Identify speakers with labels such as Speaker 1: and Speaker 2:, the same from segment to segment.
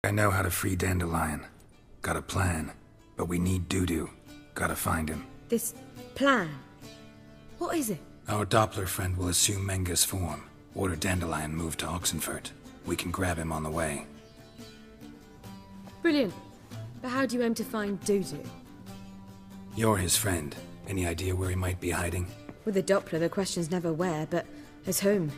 Speaker 1: I know how to free Dandelion. Got a plan. But we need Dudu. Gotta find him.
Speaker 2: This plan? What is it?
Speaker 1: Our Doppler friend will assume Menga's form. Order Dandelion moved to Oxenfurt. We can grab him on the way.
Speaker 2: Brilliant. But how do you aim to find Dudu?
Speaker 1: You're his friend. Any idea where he might be hiding?
Speaker 2: With the Doppler, the question's never where, but as whom.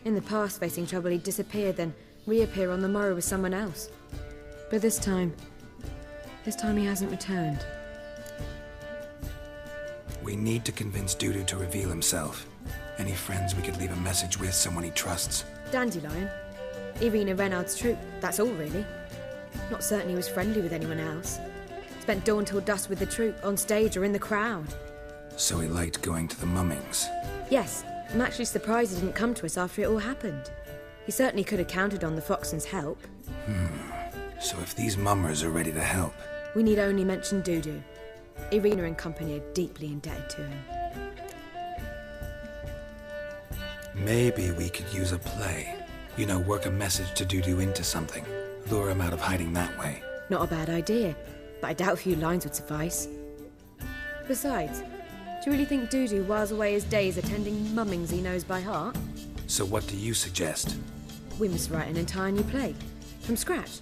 Speaker 2: In the past, facing trouble, he'd disappear, then reappear on the morrow with someone else. But this time he hasn't returned.
Speaker 1: We need to convince Dudu to reveal himself. Any friends we could leave a message with, someone he trusts.
Speaker 2: Dandelion? Irina Renard's troop, that's all really. Not certain he was friendly with anyone else. Spent dawn till dusk with the troop, on stage or in the crowd.
Speaker 1: So he liked going to the mummings.
Speaker 2: Yes, I'm actually surprised he didn't come to us after it all happened. He certainly could have counted on the Foxen's help.
Speaker 1: So if these mummers are ready to help...
Speaker 2: We need only mention Dudu. Irina and company are deeply indebted to him.
Speaker 1: Maybe we could use a play. You know, work a message to Dudu into something. Lure him out of hiding that way.
Speaker 2: Not a bad idea, but I doubt a few lines would suffice. Besides, do you really think Dudu whiles away his days attending mummings he knows by heart?
Speaker 1: So what do you suggest?
Speaker 2: We must write an entire new play. From scratch.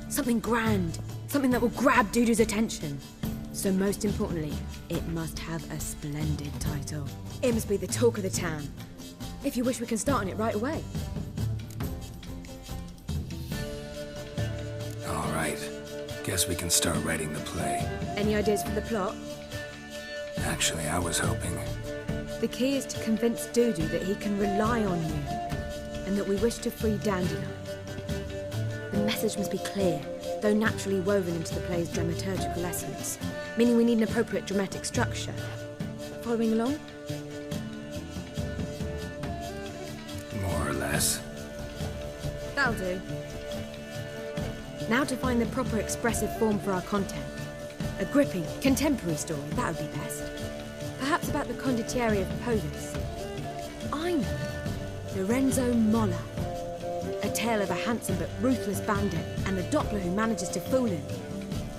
Speaker 2: Something grand. Something that will grab Dudu's attention. So most importantly, it must have a splendid title. It must be the talk of the town. If you wish, we can start on it right away.
Speaker 1: All right. Guess we can start writing the play.
Speaker 2: Any ideas for the plot?
Speaker 1: Actually, I was hoping...
Speaker 2: The key is to convince Dudu that he can rely on you, and that we wish to free Dandelion. The message must be clear, though naturally woven into the play's dramaturgical essence, meaning we need an appropriate dramatic structure. Following along?
Speaker 1: More or less.
Speaker 2: That'll do. Now to find the proper expressive form for our content. A gripping, contemporary story, that would be best. Perhaps about the condottieri of Polis. I know. Lorenzo Molla. A tale of a handsome but ruthless bandit and the Doppler who manages to fool him.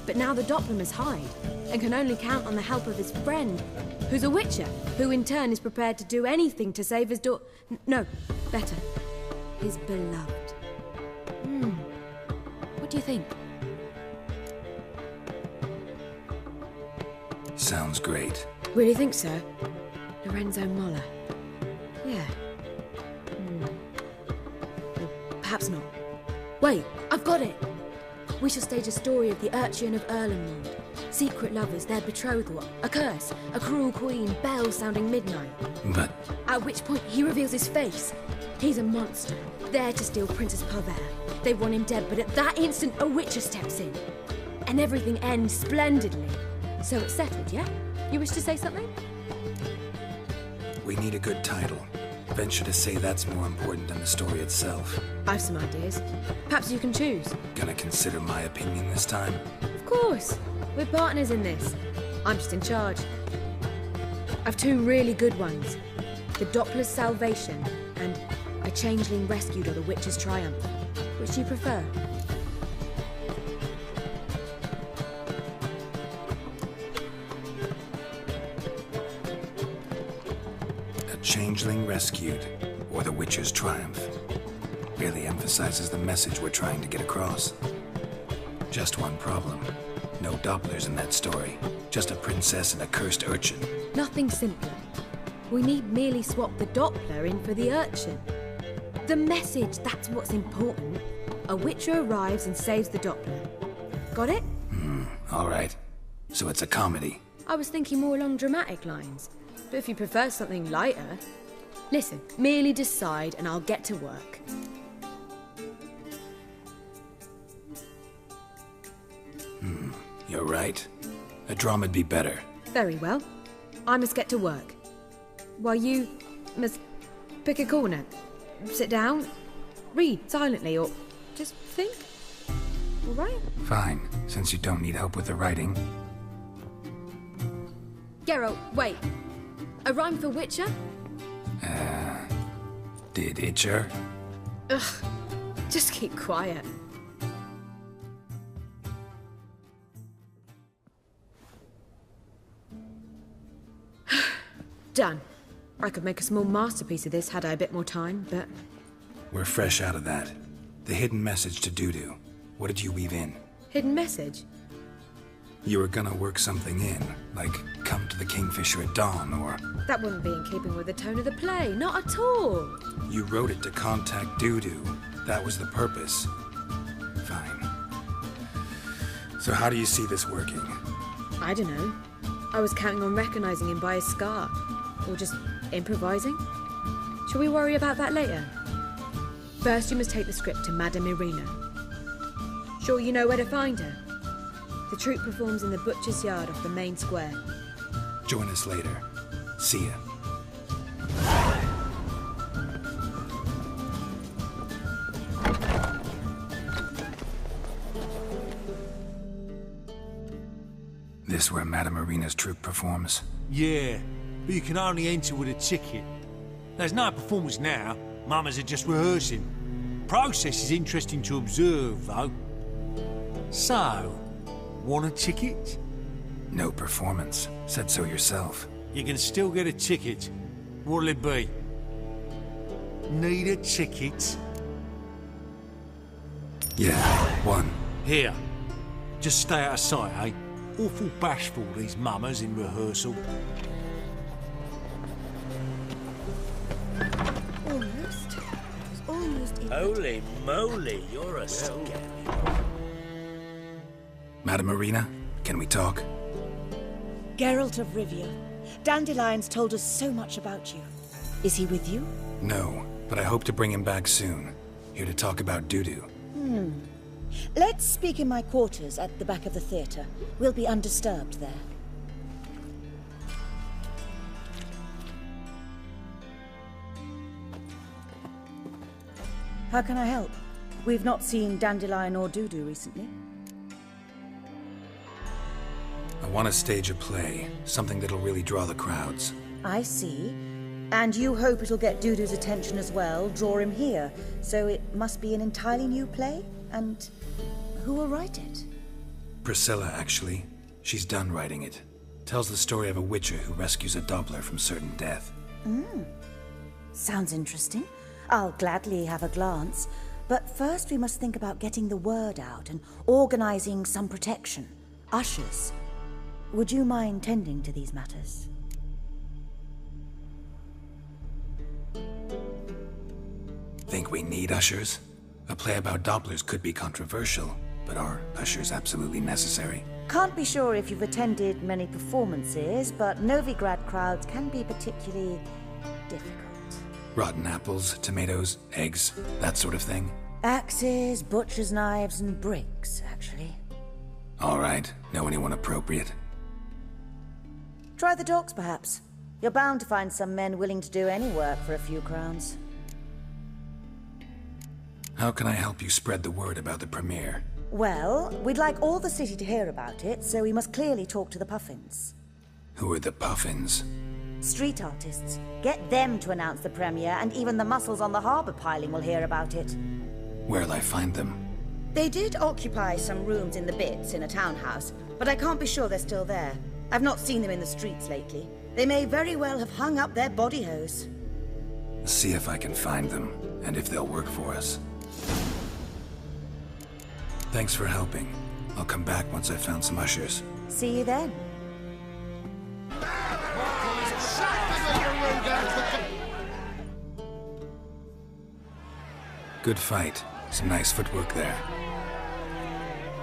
Speaker 2: But now the Doppler must hide and can only count on the help of his friend, who's a witcher, who in turn is prepared to do anything to save his no, better, his beloved. What do you think?
Speaker 1: Sounds great.
Speaker 2: Really think so? Lorenzo Molla. Yeah. Or perhaps not. Wait, I've got it! We shall stage a story of the Urchin of Erlenmond. Secret lovers, their betrothal, a curse, a cruel queen, bells sounding midnight.
Speaker 1: But...
Speaker 2: At which point he reveals his face. He's a monster, there to steal Princess Parvera. They want him dead, but at that instant a witcher steps in. And everything ends splendidly. So it's settled, yeah? You wish to say something?
Speaker 1: we need a good title. Venture to say that's more important than the story itself.
Speaker 2: I've some ideas. Perhaps you can choose.
Speaker 1: Gonna consider my opinion this time?
Speaker 2: Of course. We're partners in this. I'm just in charge. I've two really good ones. The Doppler's Salvation and A Changeling Rescued or the Witch's Triumph. Which do you prefer?
Speaker 1: A Changeling Rescued or the Witch's Triumph. Really emphasizes the message we're trying to get across. Just one problem. No Dopplers in that story. Just a princess and a cursed urchin.
Speaker 2: Nothing simpler. We need merely swap the Doppler in for the urchin. The message, that's what's important. A witcher arrives and saves the Doppler. Got it?
Speaker 1: All right. So it's a comedy.
Speaker 2: I was thinking more along dramatic lines. But if you prefer something lighter... Listen, merely decide and I'll get to work.
Speaker 1: You're right. A drama'd be better.
Speaker 2: Very well. I must get to work. While you must pick a corner. Sit down, read silently, or just think. All right?
Speaker 1: Fine, since you don't need help with the writing.
Speaker 2: Geralt, wait. A rhyme for Witcher?
Speaker 1: Did Itcher?
Speaker 2: Ugh. Just keep quiet. Done. I could make a small masterpiece of this had I a bit more time, but...
Speaker 1: We're fresh out of that. The hidden message to Dudu. What did you weave in?
Speaker 2: Hidden message?
Speaker 1: You were gonna work something in, like come to the Kingfisher at dawn, or...
Speaker 2: That wouldn't be in keeping with the tone of the play, not at all.
Speaker 1: You wrote it to contact Dudu. That was the purpose. Fine. So how do you see this working?
Speaker 2: I don't know. I was counting on recognizing him by his scar. Or just improvising. Shall we worry about that later? First, you must take the script to Madame Irina. Sure you know where to find her? The troupe performs in the Butcher's Yard off the main square.
Speaker 1: Join us later. See ya. This where Madame Irina's troupe performs?
Speaker 3: Yeah, but you can only enter with a ticket. There's no performance now. Mamas are just rehearsing. Process is interesting to observe, though. So, want a ticket?
Speaker 1: No performance. Said so yourself.
Speaker 3: You can still get a ticket. What'll it be? Need a ticket?
Speaker 1: Yeah, one.
Speaker 3: Here. Just stay out of sight, eh? Awful bashful, these mamas in rehearsal.
Speaker 2: Almost. It was almost in.
Speaker 4: Holy moly, you're a scary.
Speaker 1: Madame Irina, can we talk?
Speaker 5: Geralt of Rivia. Dandelion's told us so much about you. Is he with you?
Speaker 1: No, but I hope to bring him back soon. Here to talk about Dudu.
Speaker 5: Let's speak in my quarters at the back of the theatre. We'll be undisturbed there. How can I help? We've not seen Dandelion or Dudu recently.
Speaker 1: I want to stage a play, something that'll really draw the crowds.
Speaker 5: I see. And you hope it'll get Dudu's attention as well, draw him here. So it must be an entirely new play? And who will write it?
Speaker 1: Priscilla, actually. She's done writing it. Tells the story of a witcher who rescues a Doppler from certain death.
Speaker 5: Sounds interesting. I'll gladly have a glance. But first we must think about getting the word out and organizing some protection. Ushers. Would you mind tending to these matters?
Speaker 1: Think we need ushers? A play about Dopplers could be controversial, but are ushers absolutely necessary?
Speaker 5: Can't be sure if you've attended many performances, but Novigrad crowds can be particularly difficult.
Speaker 1: Rotten apples, tomatoes, eggs, that sort of thing?
Speaker 5: Axes, butcher's knives, and bricks, actually.
Speaker 1: All right. Know anyone appropriate?
Speaker 5: Try the docks, perhaps. You're bound to find some men willing to do any work for a few crowns.
Speaker 1: How can I help you spread the word about the premiere?
Speaker 5: Well, we'd like all the city to hear about it, so we must clearly talk to the Puffins.
Speaker 1: Who are the Puffins?
Speaker 5: Street artists. Get them to announce the premiere, and even the muscles on the harbour piling will hear about it.
Speaker 1: Where'll I find them?
Speaker 5: They did occupy some rooms in the Bits in a townhouse, but I can't be sure they're still there. I've not seen them in the streets lately. They may very well have hung up their body hose.
Speaker 1: See if I can find them, and if they'll work for us. Thanks for helping. I'll come back once I've found some ushers.
Speaker 5: See you then.
Speaker 1: Good fight. Some nice footwork there.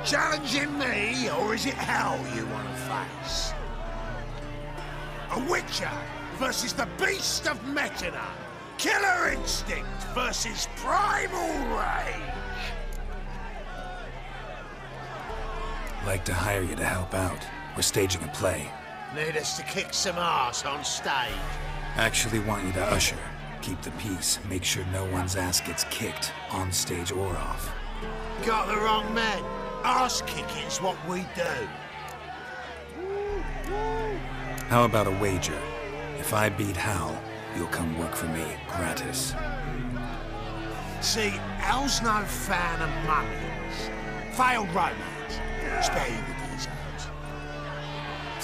Speaker 6: Challenging me, or is it hell you want to face? A Witcher versus the Beast of Metina. Killer instinct versus primal rage.
Speaker 1: Like to hire you to help out. We're staging a play.
Speaker 6: Need us to kick some ass on stage.
Speaker 1: Actually want you to usher. Keep the peace. Make sure no one's ass gets kicked, on stage or off.
Speaker 6: Got the wrong man. Ass kicking's what we do.
Speaker 1: How about a wager? If I beat Hal, you'll come work for me, gratis.
Speaker 6: See, Hal's no fan of mummies. Failed romance. Spare you the details.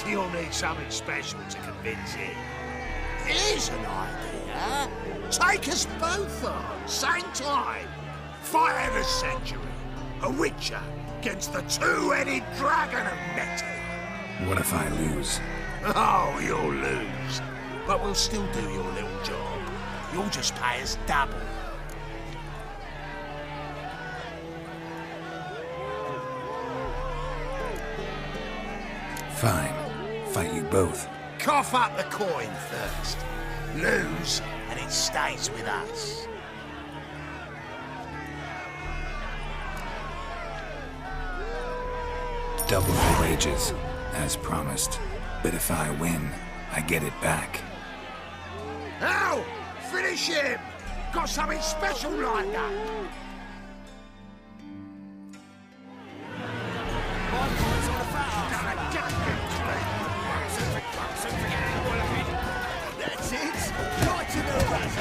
Speaker 6: You'll need something special to convince him. Here's an idea. Take us both on, same time. Fight of the century. A Witcher against the two-headed dragon of Metin.
Speaker 1: What if I lose?
Speaker 6: Oh, you'll lose. But we'll still do your little job. You'll just pay us double.
Speaker 1: Fine. Fight you both.
Speaker 6: Cough up the coin first. Lose, and it stays with us.
Speaker 1: Double the wages, as promised. But if I win, I get it back.
Speaker 6: Ow! Finish him! Got something special like that! That's it! Right to the right!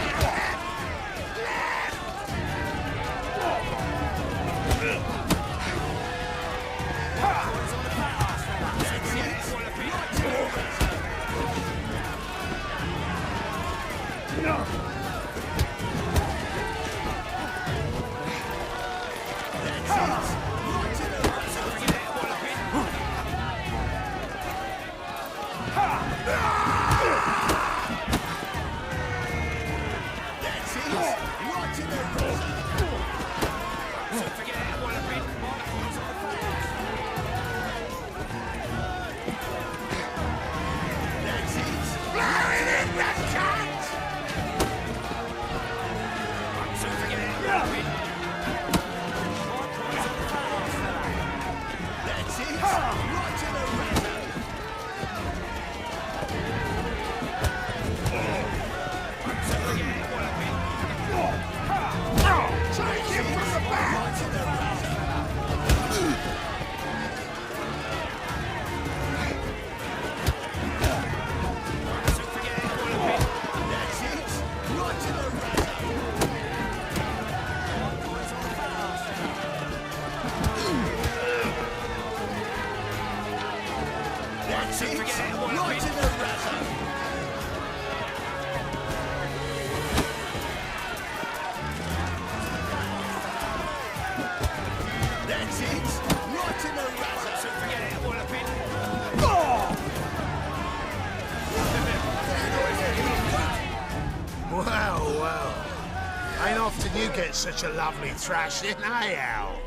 Speaker 6: You get such a lovely thrashing, eh, Al?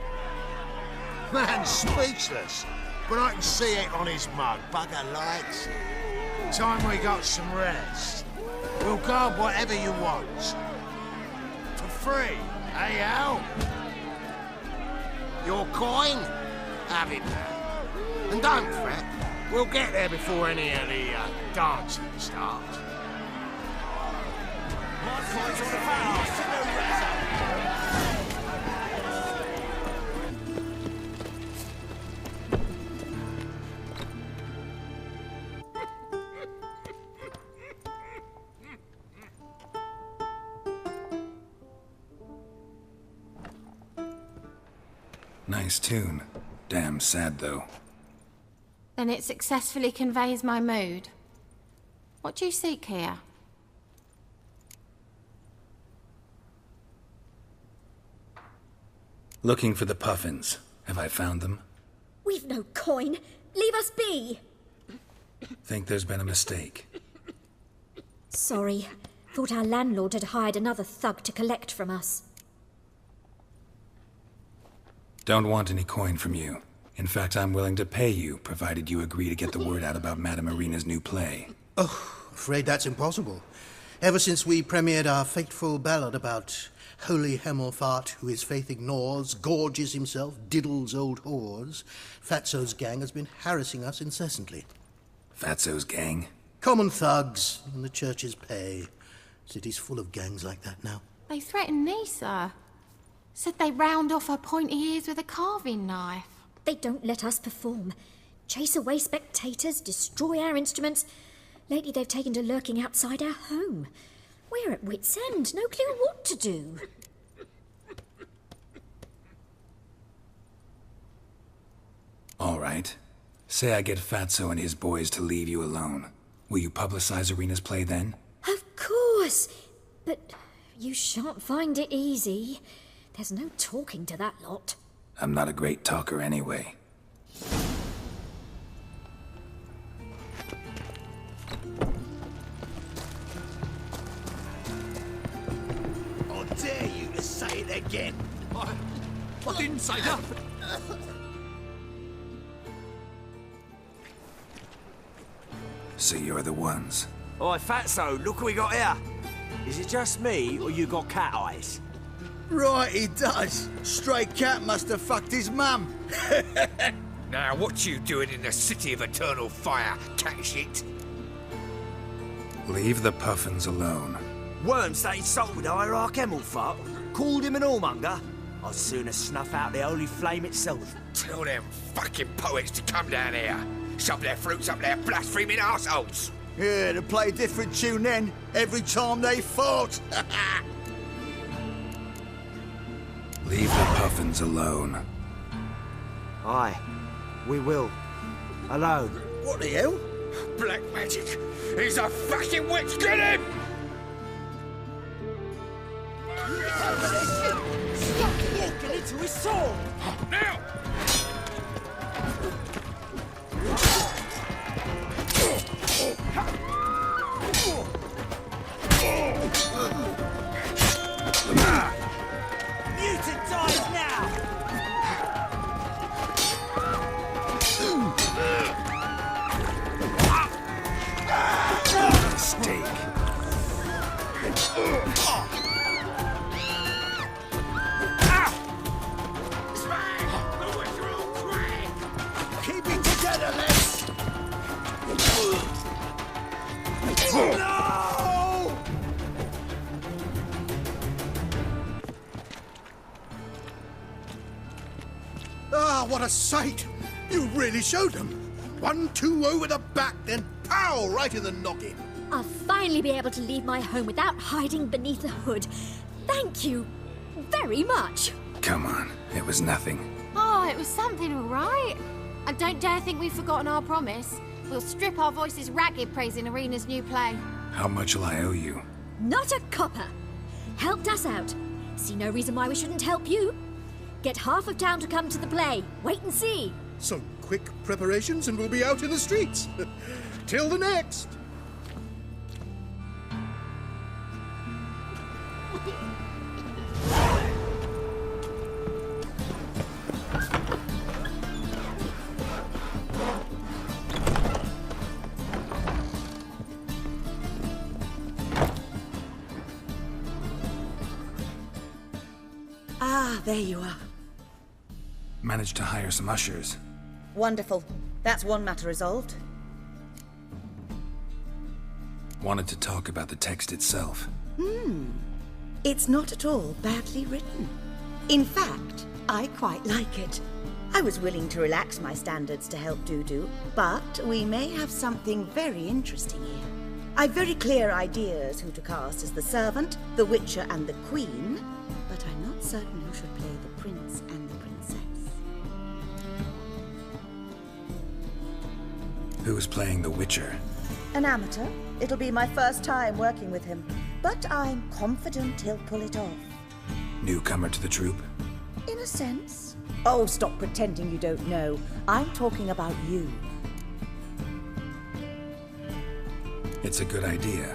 Speaker 6: Man's speechless, but I can see it on his mug. Bugger likes it. Time we got some rest. We'll guard whatever you want. For free, eh, Al? Your coin? Have it now. And don't fret, we'll get there before any of the dancing starts. My coin's on the fast.
Speaker 1: Nice tune. Damn sad, though.
Speaker 7: Then it successfully conveys my mood. What do you seek here?
Speaker 1: Looking for the Puffins. Have I found them?
Speaker 8: We've no coin. Leave us be.
Speaker 1: Think there's been a mistake.
Speaker 8: Sorry. Thought our landlord had hired another thug to collect from us.
Speaker 1: Don't want any coin from you. In fact, I'm willing to pay you, provided you agree to get the word out about Madame Irina's new play.
Speaker 9: Oh, afraid that's impossible. Ever since we premiered our fateful ballad about holy Hemelfart, who his faith ignores, gorges himself, diddles old whores, Fatso's gang has been harassing us incessantly.
Speaker 1: Fatso's gang?
Speaker 9: Common thugs in the church's pay. City's full of gangs like that now.
Speaker 7: They threatened me, sir. Said they round off her pointy ears with a carving knife.
Speaker 8: They don't let us perform. Chase away spectators, destroy our instruments. Lately they've taken to lurking outside our home. We're at wit's end, no clue what to do.
Speaker 1: All right. Say I get Fatso and his boys to leave you alone. Will you publicize Irina's play then?
Speaker 8: Of course. But you shan't find it easy. There's no talking to that lot.
Speaker 1: I'm not a great talker anyway.
Speaker 6: I dare you to say it again.
Speaker 3: I didn't say that.
Speaker 1: So you're the ones.
Speaker 4: Oi, Fatso, look what we got here. Is it just me, or you got cat eyes?
Speaker 10: Right, he does. Stray cat must have fucked his mum.
Speaker 6: Now, what you doing in the City of Eternal Fire, cat shit?
Speaker 1: Leave the puffins alone.
Speaker 4: Worms that insulted Hierarch Emelfart, called him an whoremonger. I'd sooner snuff out the holy flame itself.
Speaker 6: Tell them fucking poets to come down here. Shove their fruits up their blaspheming arseholes.
Speaker 10: Yeah, to play a different tune then, every time they fought.
Speaker 1: Leave the puffins alone.
Speaker 4: Aye, we will. Alone.
Speaker 10: What the hell?
Speaker 6: Black magic. He's a fucking witch. Get him!
Speaker 4: Stop walking into his sword!
Speaker 6: Now!
Speaker 4: Mutant dies now!
Speaker 1: Mistake.
Speaker 10: Keep it together, lads. No! Ah, what a sight! You really showed them. 1-2 over the back, then pow, right in the noggin.
Speaker 8: I'll finally be able to leave my home without hiding beneath a hood. Thank you very much.
Speaker 1: Come on, it was nothing.
Speaker 7: Oh, it was something, all right. And don't dare think we've forgotten our promise. We'll strip our voices ragged praising Arena's new play.
Speaker 1: How much will I owe you?
Speaker 8: Not a copper. Helped us out. See no reason why we shouldn't help you. Get half of town to come to the play. Wait and see.
Speaker 9: Some quick preparations and we'll be out in the streets. Till the next.
Speaker 5: Ah, there you are.
Speaker 1: Managed to hire some ushers.
Speaker 5: Wonderful. That's one matter resolved.
Speaker 1: Wanted to talk about the text itself.
Speaker 5: It's not at all badly written. In fact, I quite like it. I was willing to relax my standards to help Dudu, but we may have something very interesting here. I've very clear ideas who to cast as the servant, the Witcher, and the Queen, but I'm not certain who should play the Prince and the Princess.
Speaker 1: Who's playing the Witcher?
Speaker 5: An amateur. It'll be my first time working with him, but I'm confident he'll pull it off.
Speaker 1: Newcomer to the troupe?
Speaker 5: In a sense. Oh, stop pretending you don't know. I'm talking about you.
Speaker 1: It's a good idea.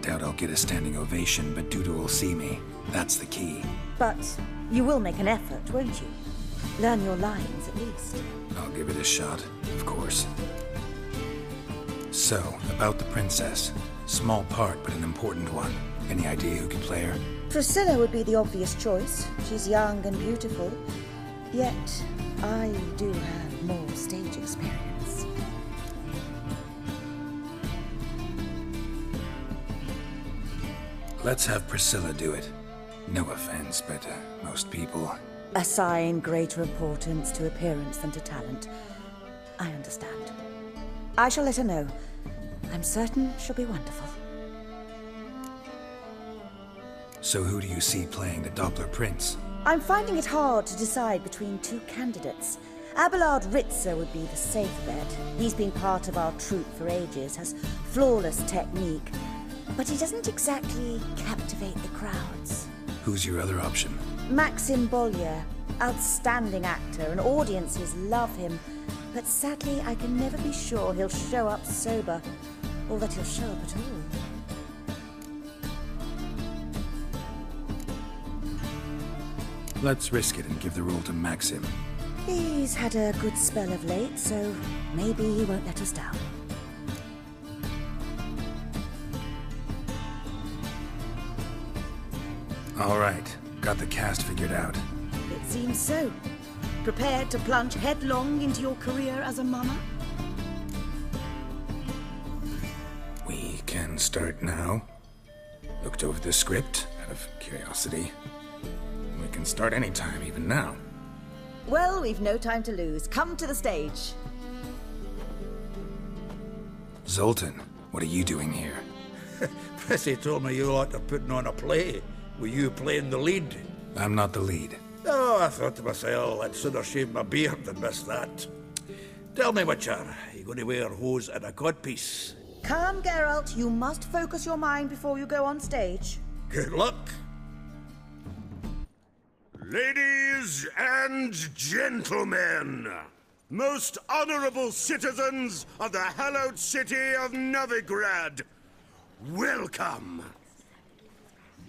Speaker 1: Doubt I'll get a standing ovation, but Dudu will see me. That's the key.
Speaker 5: But you will make an effort, won't you? Learn your lines, at least.
Speaker 1: I'll give it a shot, of course. So, about the princess. Small part, but an important one. Any idea who could play her?
Speaker 5: Priscilla would be the obvious choice. She's young and beautiful. Yet, I do have more stage experience.
Speaker 1: Let's have Priscilla do it. No offense, but most people...
Speaker 5: Assign greater importance to appearance than to talent. I understand. I shall let her know. I'm certain she'll be wonderful.
Speaker 1: So who do you see playing the Doppler Prince?
Speaker 5: I'm finding it hard to decide between two candidates. Abelard Ritzer would be the safe bet. He's been part of our troupe for ages, has flawless technique. but he doesn't exactly captivate the crowds.
Speaker 1: Who's your other option?
Speaker 5: Maxim Bollier, outstanding actor, and audiences love him. But sadly, I can never be sure he'll show up sober, or that he'll show up at all.
Speaker 1: Let's risk it and give the role to Maxim.
Speaker 5: He's had a good spell of late, so maybe he won't let us down.
Speaker 1: All right, got the cast figured out.
Speaker 5: It seems so. Prepared to plunge headlong into your career as a mama?
Speaker 1: We can start now. Looked over the script out of curiosity. We can start anytime, even now.
Speaker 5: Well, we've no time to lose. Come to the stage.
Speaker 1: Zoltan, what are you doing here?
Speaker 11: Prissy told me you ought to putting on a play. Were you playing the lead?
Speaker 1: I'm not the lead.
Speaker 11: Oh, I thought to myself, I'd sooner shave my beard than miss that. Tell me, Witcher, are you going to wear hose and a codpiece?
Speaker 5: Calm, Geralt. You must focus your mind before you go on stage.
Speaker 11: Good luck.
Speaker 6: Ladies and gentlemen, most honorable citizens of the hallowed city of Novigrad, welcome.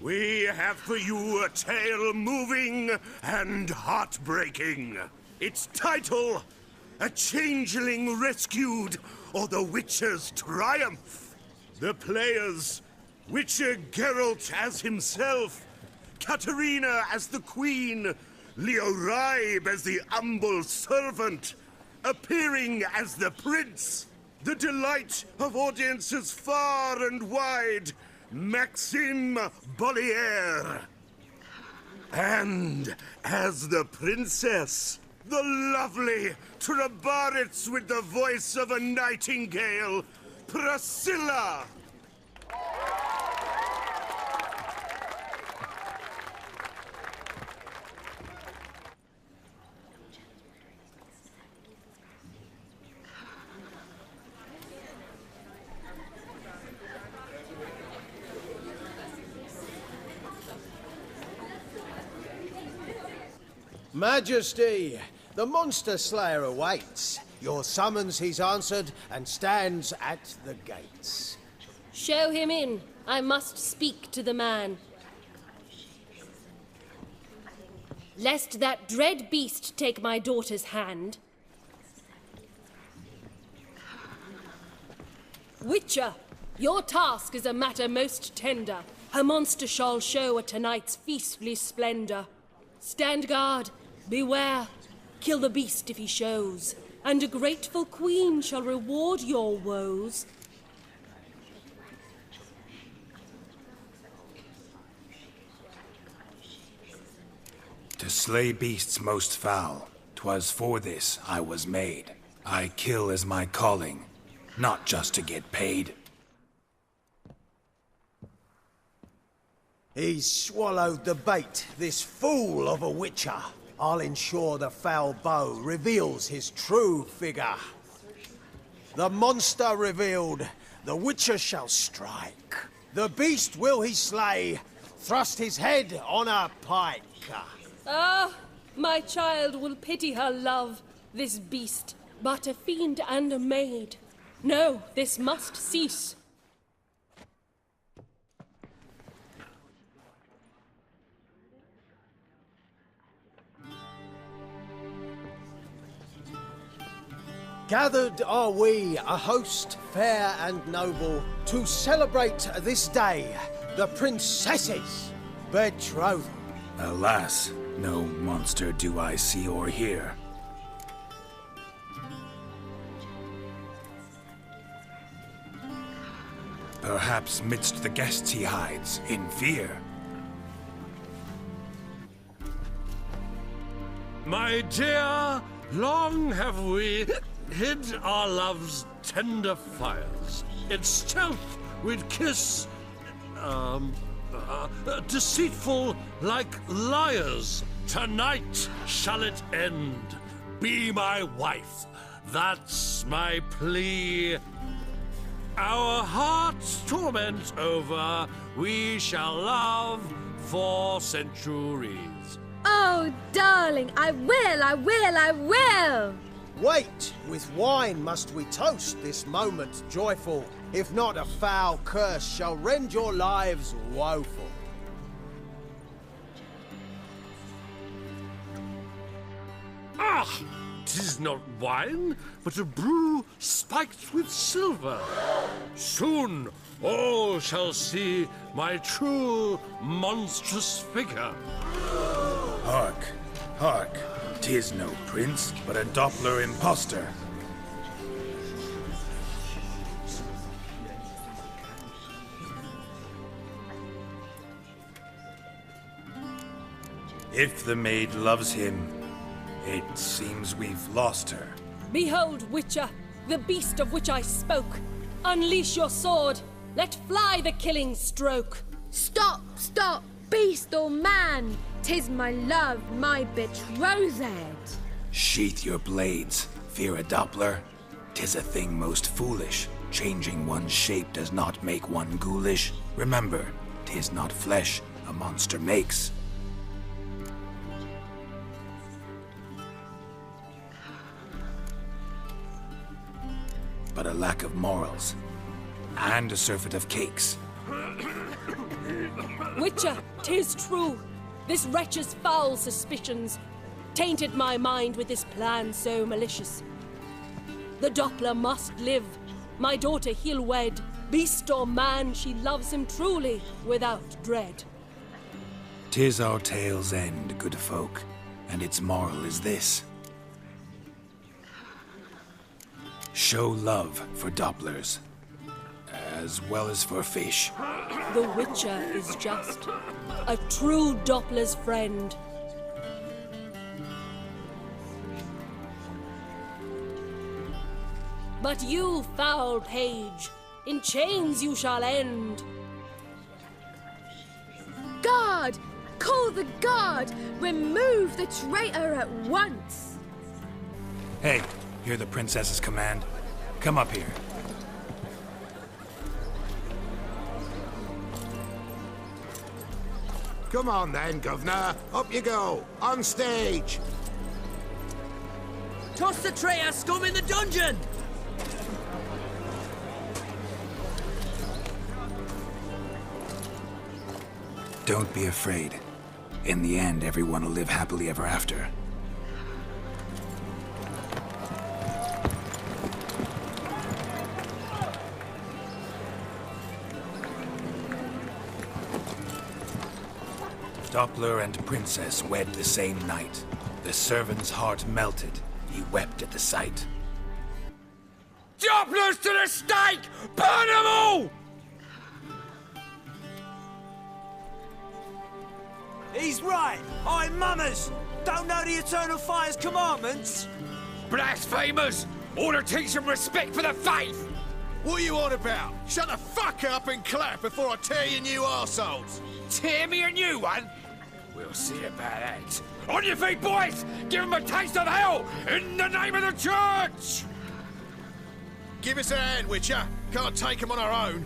Speaker 6: We have for you a tale moving and heartbreaking. Its title, A Changeling Rescued, or The Witcher's Triumph. The players, Witcher Geralt as himself, Katarina as the Queen, Leoribe as the humble servant, appearing as the Prince, the delight of audiences far and wide, Maxim Bollier. And as the Princess, the lovely Trebaritz with the voice of a nightingale, Priscilla.
Speaker 12: Majesty, the Monster Slayer awaits. Your summons he's answered and stands at the gates.
Speaker 13: Show him in. I must speak to the man. Lest that dread beast take my daughter's hand. Witcher, your task is a matter most tender. Her monster shall show at tonight's feastly splendor. Stand guard, beware, kill the beast if he shows, and a grateful queen shall reward your woes.
Speaker 1: To slay beasts most foul, 'twas for this I was made. I kill as my calling, not just to get paid.
Speaker 12: He's swallowed the bait, this fool of a Witcher. I'll ensure the foul bow reveals his true figure. The monster revealed, the Witcher shall strike. The beast will he slay, thrust his head on a pike.
Speaker 13: Ah, my child will pity her love, this beast, but a fiend and a maid. No, this must cease.
Speaker 12: Gathered are we, a host fair and noble, to celebrate this day, the princess's betrothal.
Speaker 1: Alas, no monster do I see or hear. Perhaps midst the guests he hides, in fear.
Speaker 14: My dear, long have we hid our love's tender fires. In stealth we'd kiss, deceitful like liars. Tonight shall it end. Be my wife, that's my plea. Our hearts' torment over, we shall love for centuries.
Speaker 2: Oh, darling, I will!
Speaker 12: Wait, with wine must we toast this moment joyful. If not, a foul curse shall rend your lives woeful.
Speaker 14: Ah! 'Tis not wine, but a brew spiked with silver. Soon all shall see my true monstrous figure.
Speaker 1: Hark, hark. 'Tis no prince, but a Doppler impostor. If the maid loves him, it seems we've lost her.
Speaker 13: Behold, Witcher, the beast of which I spoke. Unleash your sword. Let fly the killing stroke.
Speaker 2: Stop, stop, beast or man! 'Tis my love, my betrothed.
Speaker 1: Sheath your blades, fear a Doppler. 'Tis a thing most foolish. Changing one's shape does not make one ghoulish. Remember, 'tis not flesh a monster makes. But a lack of morals, and a surfeit of cakes.
Speaker 13: Witcher, 'tis true. This wretch's foul suspicions tainted my mind with this plan so malicious. The Doppler must live. My daughter he'll wed. Beast or man, she loves him truly, without dread.
Speaker 1: 'Tis our tale's end, good folk, and its moral is this. Show love for Dopplers, as well as for fish.
Speaker 13: The Witcher is just a true Doppler's friend. But you, foul page, in chains you shall end.
Speaker 2: Guard! Call the guard! Remove the traitor at once!
Speaker 1: Hey, hear the princess's command? Come up here.
Speaker 6: Come on then, Governor. Up you go. On stage.
Speaker 4: Toss the traitor scum in the dungeon!
Speaker 1: Don't be afraid. In the end, everyone will live happily ever after. Doppler and Princess wed the same night. The servant's heart melted. He wept at the sight.
Speaker 15: Dopplers to the stake! Burn them all!
Speaker 4: He's right. I'm mummers. Don't know the Eternal Fire's commandments.
Speaker 15: Blasphemers! Ought to teach some respect for the faith!
Speaker 10: What are you on about? Shut the fuck up and clap before I tear you new arseholes!
Speaker 15: Tear me a new one? We'll see about that. On your feet, boys! Give them a taste of hell in the name of the church!
Speaker 10: Give us a hand, Witcher. Can't take them on our own.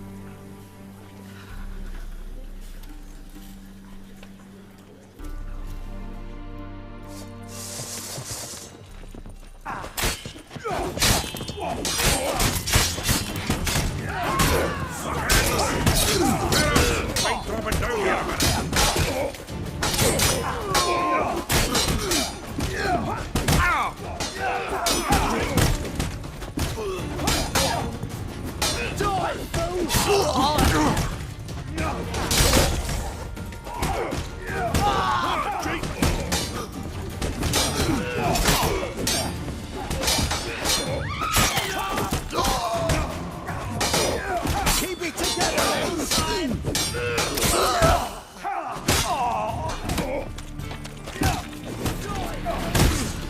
Speaker 4: Keep it together!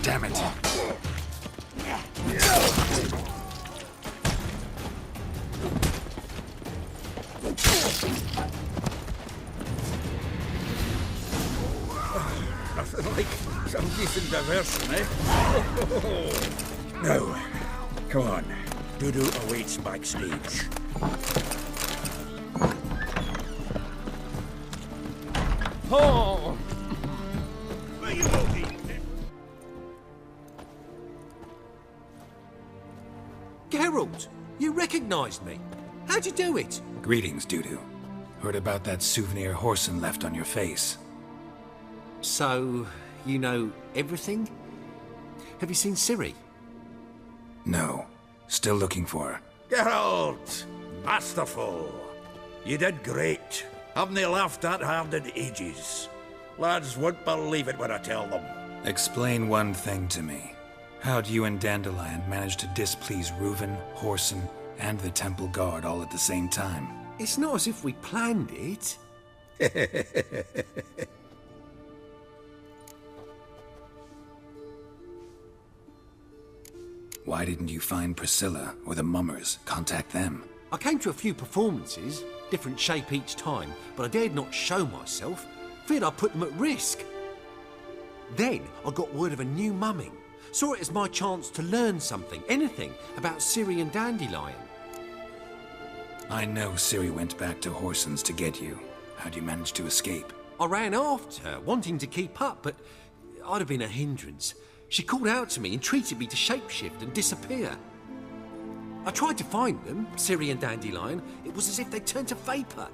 Speaker 1: Damn it.
Speaker 11: Nothing like some decent diversion, eh? No. Come on. Dudu awaits backstage.
Speaker 15: Oh!
Speaker 6: Where you walking?
Speaker 3: Geralt, you recognised me. How'd you do it?
Speaker 1: Greetings, Dudu. Heard about that souvenir Whoreson left on your face.
Speaker 3: So, you know everything? Have you seen Ciri?
Speaker 1: No. Still looking for her.
Speaker 11: Geralt! Masterful! You did great. Haven't they laughed that hard in ages? Lads won't believe it when I tell them.
Speaker 1: Explain one thing to me. How'd you and Dandelion manage to displease Reuven, Whoreson, and the Temple Guard all at the same time?
Speaker 3: It's not as if we planned it.
Speaker 1: Why didn't you find Priscilla or the Mummers? Contact them.
Speaker 3: I came to a few performances, different shape each time, but I dared not show myself. Feared I'd put them at risk. Then I got word of a new mumming. Saw it as my chance to learn something, anything, about Ciri and Dandelion.
Speaker 1: I know Ciri went back to Whoreson's to get you. How'd you manage to escape?
Speaker 3: I ran after her, wanting to keep up, but I'd have been a hindrance. She called out to me, entreated me to shapeshift and disappear. I tried to find them, Ciri and Dandelion. It was as if they'd turned to vapour.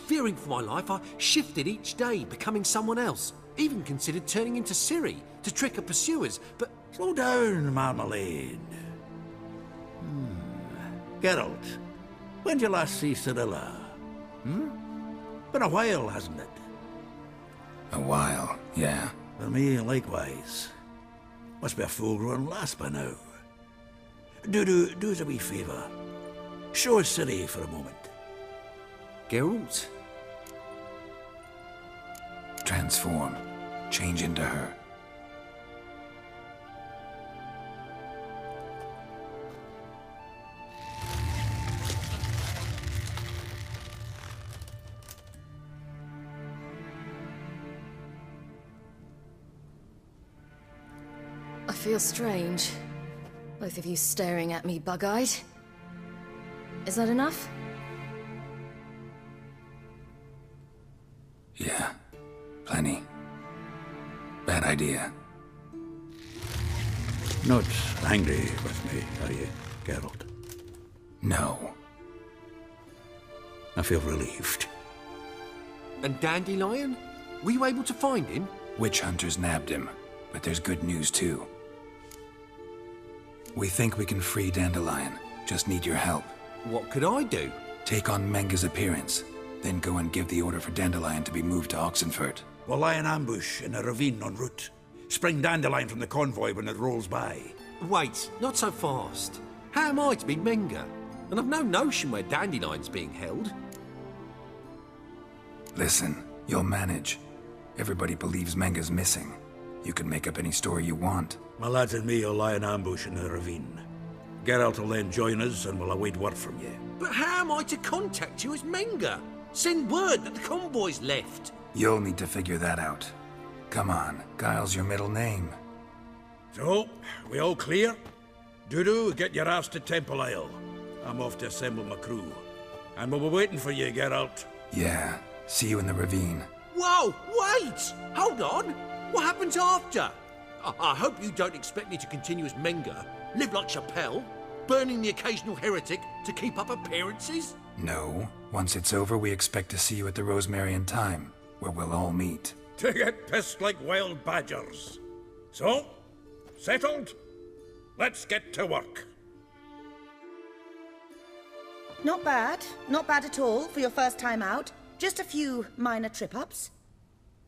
Speaker 3: Fearing for my life, I shifted each day, becoming someone else. Even considered turning into Ciri to trick her pursuers, but...
Speaker 11: Slow down, Marmalade. Geralt, when did you last see Cirilla? Been a while, hasn't it?
Speaker 1: A while, yeah.
Speaker 11: For me, likewise. Must be a full-grown lass by now. Do us a wee favour. Show us Ciri for a moment.
Speaker 3: Geralt?
Speaker 1: Transform. Change into her.
Speaker 16: I feel strange. Both of you staring at me bug-eyed. Is that enough?
Speaker 1: Yeah. Plenty. Bad idea.
Speaker 11: Not angry with me, are you, Geralt?
Speaker 1: No.
Speaker 11: I feel relieved.
Speaker 3: And Dandelion? Were you able to find him?
Speaker 1: Witch hunters nabbed him, but there's good news too. We think we can free Dandelion. Just need your help.
Speaker 3: What could I do?
Speaker 1: Take on Menga's appearance, then go and give the order for Dandelion to be moved to Oxenfurt.
Speaker 11: We'll lie in ambush in a ravine en route. Spring Dandelion from the convoy when it rolls by.
Speaker 3: Wait, not so fast. How am I to be Menga? And I've no notion where Dandelion's being held.
Speaker 1: Listen, you'll manage. Everybody believes Menga's missing. You can make up any story you want.
Speaker 11: My lads and me will lie in ambush in the ravine. Geralt will then join us and we'll await word from you.
Speaker 3: But how am I to contact you as Menga? Send word that the convoy's left.
Speaker 1: You'll need to figure that out. Come on, Guile's your middle name.
Speaker 11: So, we all clear? Dudu, get your ass to Temple Isle. I'm off to assemble my crew. And we'll be waiting for you, Geralt.
Speaker 1: Yeah, see you in the ravine.
Speaker 3: Whoa, wait! Hold on! What happens after? I hope you don't expect me to continue as Menga, live like Chappelle, burning the occasional heretic to keep up appearances?
Speaker 1: No. Once it's over, we expect to see you at the Rosemary in Time, where we'll all meet.
Speaker 11: To get pissed like wild badgers. So, settled? Let's get to work.
Speaker 5: Not bad. Not bad at all for your first time out. Just a few minor trip-ups.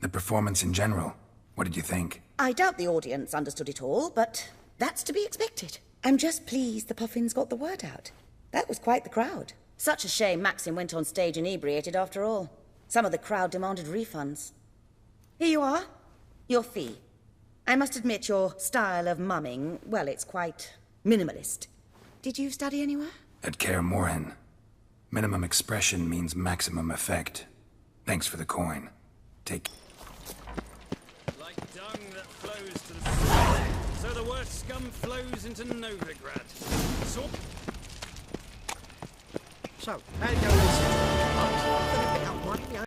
Speaker 1: The performance in general, what did you think?
Speaker 5: I doubt the audience understood it all, but that's to be expected. I'm just pleased the Puffins got the word out. That was quite the crowd. Such a shame Maxim went on stage inebriated after all. Some of the crowd demanded refunds. Here you are. Your fee. I must admit your style of mumming, well, it's quite minimalist. Did you study anywhere?
Speaker 1: At Kaer Morhen. Minimum expression means maximum effect. Thanks for the coin. Take...
Speaker 17: Like dung that flows to the sea, so the worst scum flows into Novigrad. So,
Speaker 18: So, how do you go with this? I'm gonna pick up one, you know,